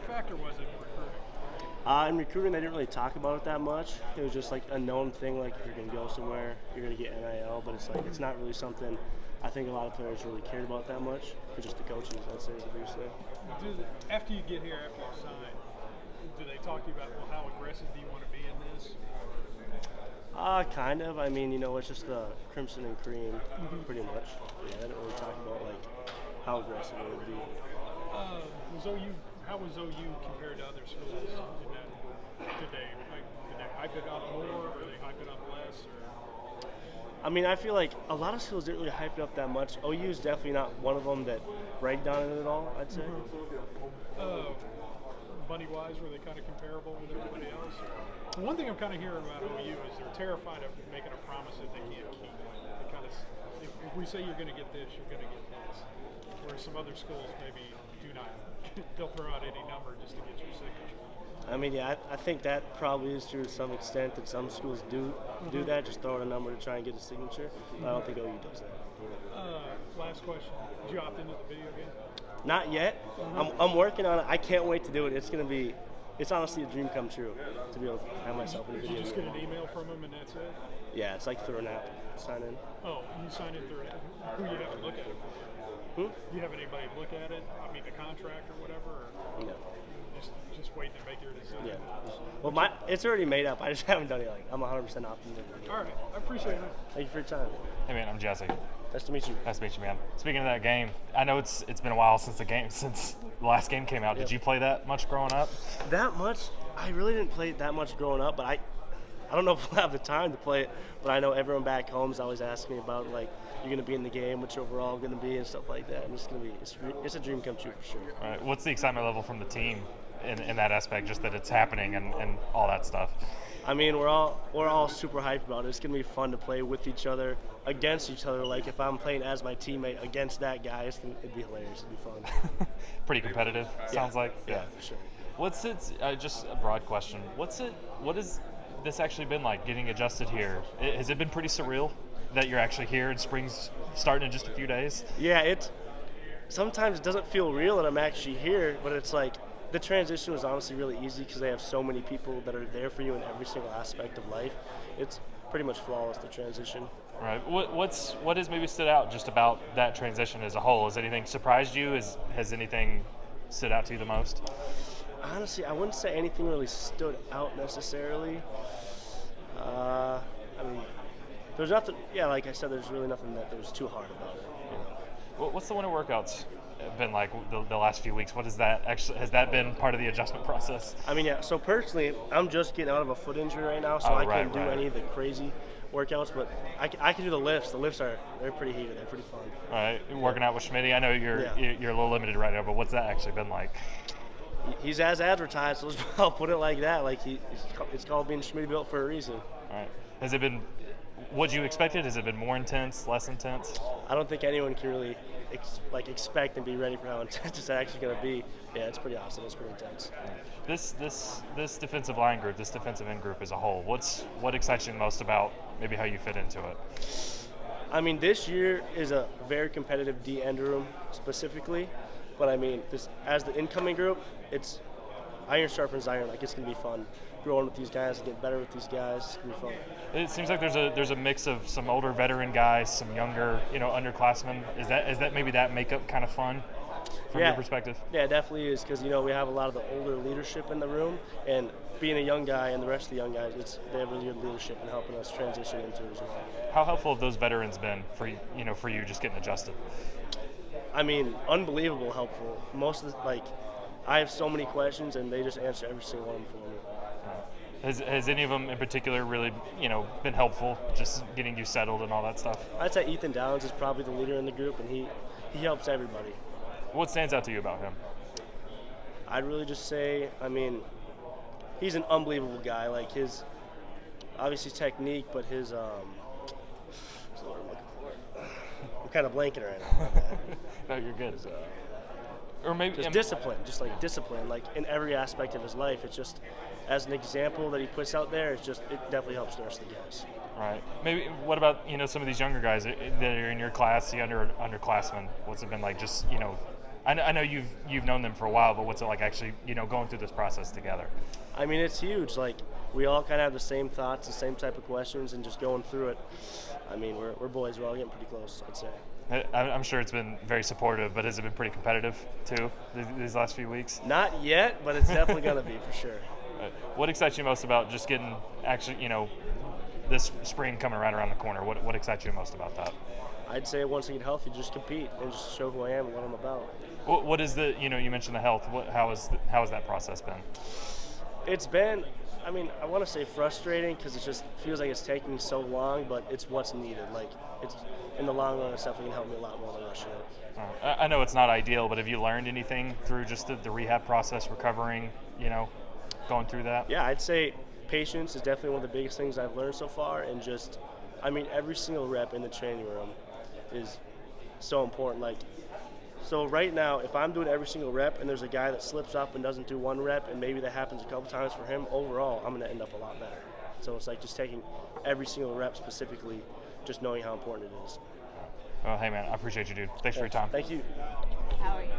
factor was it in recruiting? In recruiting, they didn't really talk about it that much. It was just like a known thing, like if you're going to go somewhere, you're going to get NIL, but it's like it's not really something I think a lot of players really cared about that much. It's just the coaches, I'd say, is the biggest thing. After you get here, after you sign, do they talk to you about, well, how aggressive do you want to be in this? Kind of. I mean, it's just the crimson and cream, pretty much. Yeah, they didn't really talk about like how aggressive it would be. How was OU compared to other schools? Did they hype it up more, or they hype it up less? Or? I mean, I feel like a lot of schools didn't really hype it up that much. OU is definitely not one of them that bragged on it at all, I'd say. Money-wise, were they kind of comparable with everybody else? One thing I'm kind of hearing about OU is they're terrified of making a promise that they can't keep. They kind of, if we say you're going to get this, you're going to get this. Whereas some other schools maybe do not. They'll throw out any number just to get your signature. I mean, yeah, I think that probably is true to some extent that some schools do that, just throw out a number to try and get a signature. But I don't think OU does that. Last question. Did you opt into the video game? Not yet. I'm working on it. I can't wait to do it. It's honestly a dream come true to be able to have myself in a video game. Did you just get an email from him and that's it? Yeah, it's like through an app. Sign in. Oh, you sign in through an app? Who you have to look at it for? Do you have anybody look at it? I mean, the contract or whatever? Or no. Just waiting to make your decision? Yeah. Well, it's already made up. I just haven't done it. Like, I'm 100% opting in. All right. I appreciate it. Thank you for your time. Hey, man, I'm Jesse. Nice to meet you. Nice to meet you, man. Speaking of that game, I know it's been a while since the last game came out. Yep. Did you play that much growing up? That much? I really didn't play it that much growing up, but I don't know if we'll have the time to play it, but I know everyone back home is always asking me about, like, you're going to be in the game, what you're overall going to be, and stuff like that. And it's a dream come true for sure. All right. What's the excitement level from the team in that aspect, just that it's happening and all that stuff? I mean, we're all super hyped about it. It's going to be fun to play with each other, against each other. Like, if I'm playing as my teammate against that guy, it'd be hilarious. It'd be fun. Pretty competitive, sounds like? Yeah, for sure. What's it, just a broad question, what has this actually been like, getting adjusted here? Has it been pretty surreal that you're actually here and spring's starting in just a few days? Yeah, sometimes it doesn't feel real that I'm actually here, but it's like, the transition was honestly really easy because they have so many people that are there for you in every single aspect of life. It's pretty much flawless, the transition. Right. What has maybe stood out just about that transition as a whole? Has anything surprised you? Has anything stood out to you the most? Honestly, I wouldn't say anything really stood out necessarily. I mean, there's nothing. Yeah, like I said, there's really nothing that was too hard about it. What's the winter workouts been like the last few weeks? Has that been part of the adjustment process? I mean, yeah. So personally, I'm just getting out of a foot injury right now, so I can't do any of the crazy workouts. But I can do the lifts. The lifts they're pretty heated. They're pretty fun. All right, working out with Schmitty. I know you're a little limited right now, but what's that actually been like? He's as advertised. So I'll put it like that. Like it's called being Schmitty built for a reason. All right. Has it been what you expected? Has it been more intense, less intense? I don't think anyone can really expect and be ready for how intense it's actually going to be. Yeah, it's pretty awesome. It's pretty intense. This defensive line group, this defensive end group as a whole, what excites you the most about maybe how you fit into it? I mean, this year is a very competitive D end room specifically, but I mean, as the incoming group, it's iron sharpens iron. Like, it's going to be fun growing with these guys and getting better with these guys. It's going to be fun. It seems like there's a mix of some older veteran guys, some younger, underclassmen. Is that maybe that makeup kind of fun from your perspective? Yeah, it definitely is, because we have a lot of the older leadership in the room, and being a young guy and the rest of the young guys, they have really good leadership in helping us transition into it as well. How helpful have those veterans been for you just getting adjusted? I mean, unbelievable helpful. Most of I have so many questions, and they just answer every single one for me. Has any of them in particular really, been helpful, just getting you settled and all that stuff? I'd say Ethan Downs is probably the leader in the group, and he helps everybody. What stands out to you about him? I'd really just say, I mean, he's an unbelievable guy. Like, his, obviously technique, but his, what's the word I'm looking for? I'm kind of blanking right now. No, you're good. Or maybe just discipline, like in every aspect of his life. It's just, as an example that he puts out there, it definitely helps the rest of the guys. Right. Maybe what about some of these younger guys that are in your class, the underclassmen? What's it been like? Just I know you've known them for a while, but what's it like actually going through this process together? I mean, it's huge. Like, we all kind of have the same thoughts, the same type of questions, and just going through it. I mean, we're boys. We're all getting pretty close, I'd say. I'm sure it's been very supportive, but has it been pretty competitive too these last few weeks? Not yet, but it's definitely going to be for sure. What excites you most about just getting actually, this spring coming right around the corner? What excites you most about that? I'd say once I get healthy, just compete and just show who I am and what I'm about. What is the, you mentioned the health. How has that process been? It's been, I mean, I want to say frustrating because it just feels like it's taking me so long, but it's what's needed. Like, it's in the long run, it's definitely going to help me a lot more than rushing it. I know it's not ideal, but have you learned anything through just the rehab process, recovering, going through that? Yeah, I'd say patience is definitely one of the biggest things I've learned so far, and just, I mean, every single rep in the training room is so important. Like, so right now, if I'm doing every single rep and there's a guy that slips up and doesn't do one rep, and maybe that happens a couple times for him, overall, I'm going to end up a lot better. So it's like just taking every single rep specifically, just knowing how important it is. Well, hey, man, I appreciate you, dude. Thanks for your time. Thank you. How are you?